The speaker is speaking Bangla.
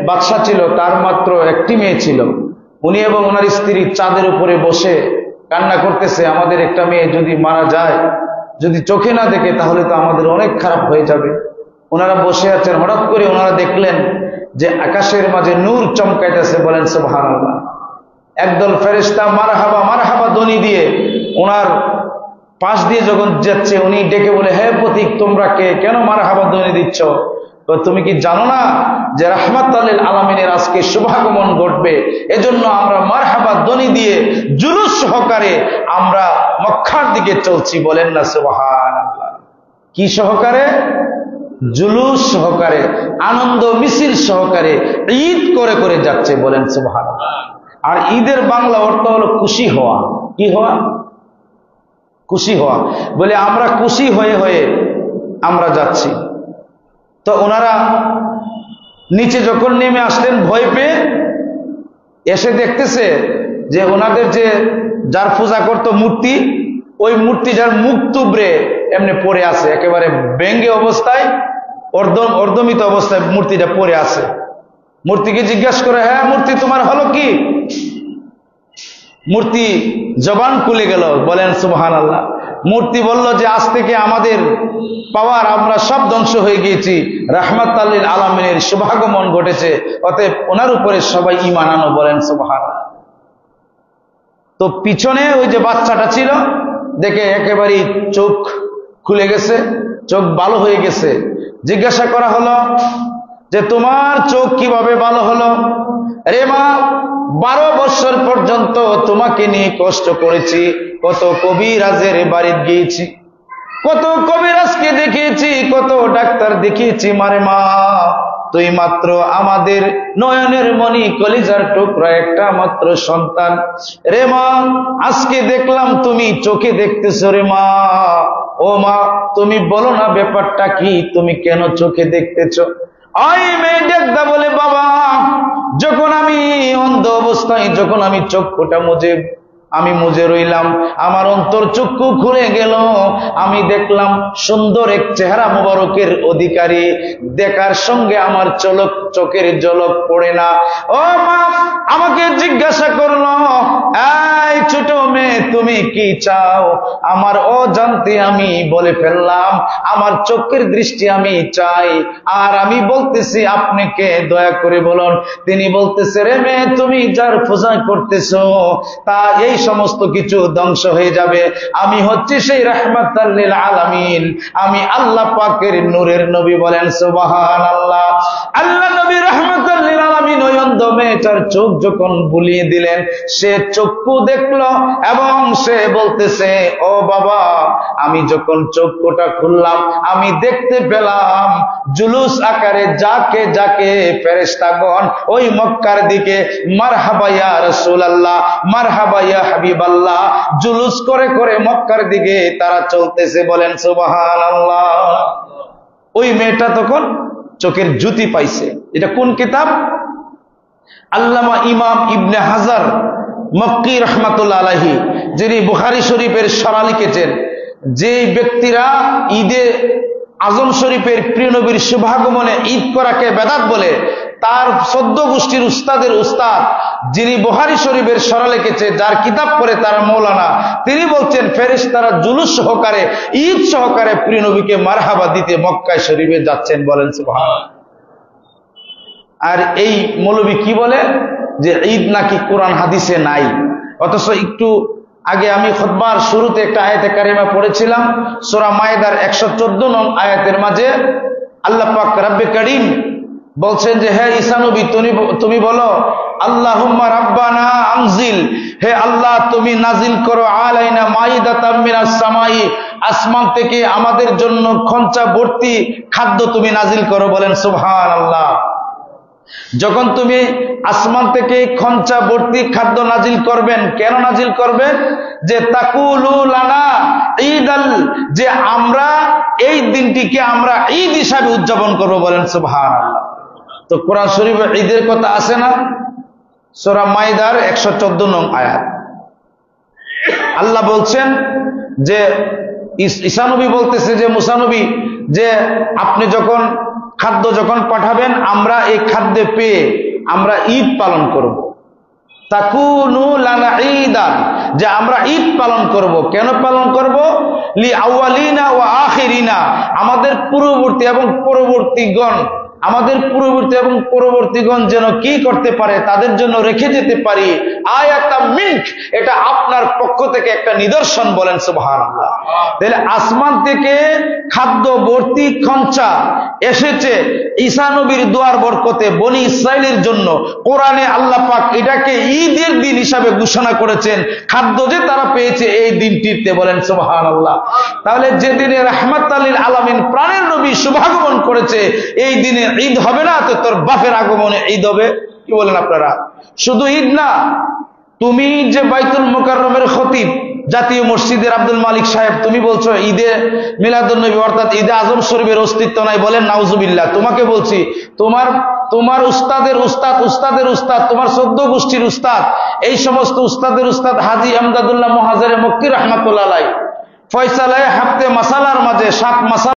বাদশা ছিল তার মাত্র একটি মেয়ে ছিল। উনি এবং ওনার স্ত্রী চাঁদের উপরে বসে কান্না করতেছে, আমাদের একটা মেয়ে যদি মারা যায়, যদি চোখে না দেখে তাহলে তো আমাদের অনেক খারাপ হয়ে যাবে। ওনারা বসে আছেন, হঠাৎ করে ওনারা দেখলেন যে আকাশের মাঝে নূর চমকাইতেছে। বলেন সুবহানাল্লাহ। একদল ফেরেশতা মারহাবা মারহাবা ধ্বনি দিয়ে ওনার পাশ দিয়ে যখন যাচ্ছে, উনি ডেকে বলে, হে পথিক, তোমরা কে, কেন মারহাবা ধ্বনি দিচ্ছ? তুমি কি জানো না যে রাহমাতুল লিল আলামিনের আজকে শুভাগমন ঘটবে, এজন্য আমরা মারহাবা ধ্বনি দিয়ে জুলুস সহকারে আমরা মক্কার দিকে চলছি। বলেন না সুবহানাল্লাহ। কি সহকারে? জুলুস সহকারে, আনন্দ মিছিল সহকারে, ঈদ করে করে যাচ্ছে। বলেন সুবহানাল্লাহ। আর ঈদের বাংলা অর্থ হলো খুশি হওয়া। কি হওয়া? খুশি হওয়া। বলে আমরা খুশি হয়ে হয়ে আমরা যাচ্ছি। তো ওনারা নিচে যখন নেমে আসলেন ভয় পেয়ে, এসে দেখতেছে যে ওনাদের যে যার পূজা করত মূর্তি, ওই মূর্তিটার মুখ তুবড়ে এমনি পড়ে আছে, একেবারে ব্যঙ্গে অবস্থায়, অর্ধমিত অবস্থায় মূর্তিটা পড়ে আছে। মূর্তিকে জিজ্ঞাসা করে, হ্যাঁ মূর্তি, তোমার হলো কি? মূর্তি জবান খুলে গেল। বলেন সুবহানাল্লাহ। মূর্তি বলল যে আজ থেকে আমাদের পাওয়ার আমরা সব ধ্বংস হয়ে গিয়েছি, রাহমাতুল লিল আলামিনের শুভাগমন ঘটেছে, অতএব ওনার উপরে সবাই ঈমান আনো। বলেন সুবহানাল্লাহ। তো পিছনে ওই যে বাচ্চাটা ছিল, দেখে একেবারেই চোখ খুলে গেছে, চোখ ভালো হয়ে গেছে। জিজ্ঞাসা করা হলো যে তোমার চোখ কিভাবে ভালো হলো? রে মা, 12 বছর পর্যন্ত তোমাকে নিয়ে কষ্ট করেছি, কত কবিরাজের বাড়ি গিয়েছি, কত কবিরাজকে দেখিয়েছি, কত ডাক্তার দেখিয়েছি, মারে মা, তুই মাত্র আমাদের নয়নের মণি, কলিজার টুকরা একটা মাত্র সন্তান। রে মা, আজকে দেখলাম তুমি চোখে দেখতেছো। রে মা, ও মা, তুমি বলো না ব্যাপারটা কি, তুমি কেন চোখে দেখতেছো? ওই মেয়ে দেখদা বলে, বাবা, যখন আমি অন্ধ অবস্থায়, যখন আমি চক্ষুটা মুজে রইলাম, আমার অন্তর চক্ষু খুলে গেল, আমি দেখলাম সুন্দর এক চেহারা মুবারকের অধিকারী, দেখার সঙ্গে আমার চোখের ঝলক পড়ে না। ও মা, আমাকে জিজ্ঞাসা করলো, এই ছোট মেয়ে, তুমি কি চাও? আমার অজান্তে আমি বলে ফেললাম, আমার চোখের দৃষ্টি আমি চাই। আর আমি বলতেছি, আপনি কে, দয়া করে বলুন। তিনি বলতেছে, রে মেয়ে, তুমি যার পূজা করতেছো তা এই সমস্ত কিছু ধ্বংস হয়ে যাবে। আমি হচ্ছে সেই রাহমাতুল লিল আলামিন, আমি আল্লাহ পাকের নূরের নবী। বলেন সুবহানাল্লাহ। আল্লাহ নবী রাহমাতুল লিল আলামিন ওই অন্ধ মেয়েটার চোখ যখন বুলিয়ে দিলেন, সে চক্ষু দেখলো এবং সে বলতেছে, ও বাবা, আমি যখন চক্ষুটা খুললাম, আমি দেখতে পেলাম জুলুস আকারে যাকে যাকে ফেরেশতাগণ ওই মক্কার দিকে মারহাবা ইয়া রাসূলুল্লাহ, মারহাবা ইয়া হাবিবাল্লাহ জুলুস করে করে মক্কার দিকে তারা চলতেছে। বলেন সুবহানাল্লাহ। ওই মেয়েটা তখন চোখের জ্যোতি পাইছে। এটা কোন কিতাব? আল্লামা ইমাম ইবনে হাজার মক্কি রাহমাতুল্লাহ আলাইহি, যিনি বুখারী শরীফের সরা লিখেছেন, যে ব্যক্তিরা ঈদে আজম শরীফের প্রিয় নবীর শুভাগমনে ঈদ করাকে বেদাত বলে, তার 14 গোষ্ঠীর উস্তাদের উস্তাদ, যিনি বুখারী শরীফের সরা লিখেছে, যার কিতাব পড়ে তারা মৌলানা, তিনি বলছেন ফেরেশতারা জুলুস সহকারে, ঈদ সহকারে প্রিয় নবীকে মারহাবা দিতে মক্কা শরীফে যাচ্ছেন। বলেন সুবহানাল্লাহ। আর এই মৌলবী কি বলে যে ঈদ নাকি কোরআন হাদিসে নাই। অথচ একটু আগে আমি খুতবার শুরুতে একটা আয়াতে কারিমা পড়েছিলাম, সূরা মায়েদার 114 নং আয়াতের মাঝে আল্লাহ পাক রব্বে করিম বলছেন যে, হে ঈসা নবী, তুমি বলো, আল্লাহুম্মা রাব্বানা আনজিল, হে আল্লাহ তুমি নাজিল করো, আলাইনা মাইদাতাম মিনাস সামাই, আসমান থেকে আমাদের জন্য খঞ্চা ভর্তি খাদ্য তুমি নাজিল করো। বলেন সুবহানাল্লাহ। যখন তুমি আসমান থেকে খঞ্চা ভর্তি খাদ্য নাজিল করবেন, কেন নাজিল করবেন? যে তাকুলু লানা ঈদাল, যে আমরা এই দিনটিকে আমরা ঈদ হিসাবে উদযাপন করব। বলেন সুবহানাল্লাহ। তো কোরআন শরীফে ঈদের কথা আছে না? সূরা মাইদার 114 নং আয়াত আল্লাহ বলছেন যে ঈসা নবী বলতেছে যে, মুসা নবী, যে আপনি যখন খাদ্য যখন পাঠাবেন আমরা এই খাদ্য পেয়ে আমরা ঈদ পালন করব। তাকুনু লানা ঈদান, যে আমরা ঈদ পালন করব। কেন পালন করব? লি আউয়ালিনা ওয়া আখিরিনা, আমাদের পূর্ববর্তী এবং পরবর্তীগণ যেন কি করতে পারে, তাদের জন্য রেখে যেতে পারি আয়াতাম মিনক, এটা আপনার পক্ষ থেকে একটা নিদর্শন। বলেন সুবহানাল্লাহ। তাহলে আসমান থেকে খাদ্য ভর্তি খঞ্চা এসেছে ঈসা নবীর দোয়ার বরকতে বনি ইসরাইলের জন্য। কোরআনে আল্লাহ পাক এটাকে ঈদের দিন হিসাবে ঘোষণা করেছেন, খাদ্য যে তারা পেয়েছে এই দিনটিতে। বলেন সুবহানাল্লাহ। তাহলে যেদিনে রাহমাতাল লিল আলামিন প্রাণের নবী শুভাগমন করেছে, এই দিনে ঈদ হবে না তো তোর বাপের আগমনে ঈদ হবে? কি বলেন আপনারা? শুধু ঈদ না, তুমি যে বাইতুল মুকাররমের খতিব, জাতীয় মসজিদের আব্দুল মালিক সাহেব, তুমি বলছো ঈদে মিলাদুন নবী অর্থাৎ ঈদে আজম শরীফের অস্তিত্ব নাই। বলেন নাউজুবিল্লাহ। তোমাকে বলছি, তোমার উস্তাদের উস্তাদ, তোমার 14 গোষ্ঠীর উস্তাদ, এই সমস্ত উস্তাদের উস্তাদ হাজী আমদাদুল্লাহ মুহাজিরে মক্কি রাহমাতুল্লাহ আলাইহি ফয়সালায়ে হাফতে মাসালার মাঝে 7 মাসালা